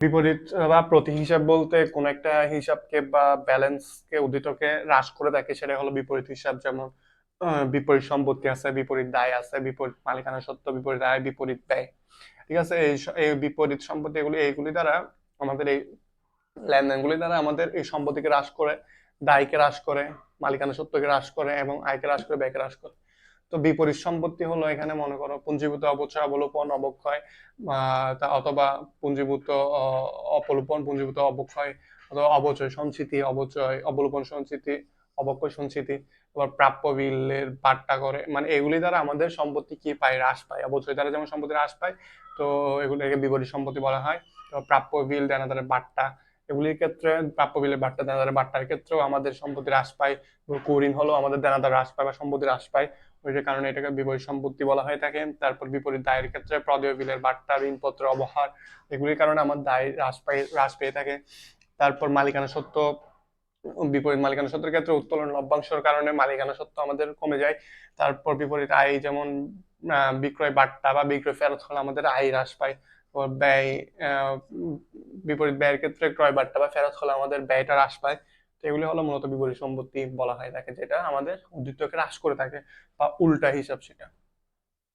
বিপরীত বা প্রতি হিসাব বলতে কোন একটা হিসাবকে বা ব্যালেন্সকে উদ্ধৃতকে হ্রাস করে দেখে, সেটা হলো বিপরীত হিসাব। যেমন বিপরীত সম্পত্তি আছে, বিপরীত দায় আছে, বিপরীত মালিকানা সত্ত্ব, বিপরীত আয়, বিপরীত ব্যয়। ঠিক আছে, এই বিপরীত সম্পত্তি এগুলি এইগুলি দ্বারা আমাদের এই লেনদেনগুলি দ্বারা আমাদের এই সম্পত্তিকে হ্রাস করে, দায়কে হ্রাস করে, মালিকানা সত্ত্বকে হ্রাস করে এবং আয়কে হ্রাস করে, ব্যয়কে হ্রাস করে। তো বিপরীত সম্পত্তি হলো এখানে মনে করো পুঞ্জীভূত অপচয়, অবলোপন, অবক্ষয়, অথবা পুঞ্জীভূত অপলোপন, পুঞ্জীভূত অবক্ষয়, অথবা অবচয় সঞ্চিতি, অবচয় অবলোপন সঞ্চিতি, অবক্ষয় সঞ্চিতি। আবার প্রাপ্য বিলের বাট্টা করে, মানে এগুলি দ্বারা আমাদের সম্পত্তি কি পায়, হ্রাস পায়। অবচয় দ্বারা যেমন সম্পত্তি হ্রাস পায়, তো এগুলোকে বিপরীত সম্পত্তি বলা হয়। তো প্রাপ্য বিল, দেনাদারের বাট্টা, এগুলির ক্ষেত্রে প্রাপ্য বিলের বাট্টা, দেনাদারের বাট্টার ক্ষেত্রেও আমাদের সম্পত্তি হ্রাস পায়। কুঋণ হলো আমাদের দেনাদার হ্রাস পায় বা সম্পত্তি হ্রাস পায়, ওই যে কারণে এটাকে বিপরীত সম্পত্তি বলা হয়ে থাকে। তারপর বিপরীত দায়ের ক্ষেত্রে প্রদেয় বিলের বাট্টা, ঋণপত্র, অবহার, এগুলির কারণে আমার দায় হ্রাস পেয়ে থাকে। তারপর মালিকানা সত্ত্ব, বিপরীত মালিকানা সত্ত্বের ক্ষেত্রে উত্তোলন লভ্যাংশের কারণে মালিকানা সত্ত্ব আমাদের কমে যায়। তারপর বিপরীত আয়, যেমন বিক্রয় বাট্টা বা বিক্রয় ফেরত হলে আমাদের আয় হ্রাস পায়। ব্যয়, বিপরীত ব্যয়ের ক্ষেত্রে ক্রয় বাট্টা বা ফেরত হলে আমাদের ব্যয়টা হ্রাস পায়। তো এগুলি হলো মূলত বিপরীত সম্পত্তি বলা হয় থাকে, যেটা আমাদের উদ্বৃত্তকে হ্রাস করে থাকে বা উল্টা হিসাব সেটা।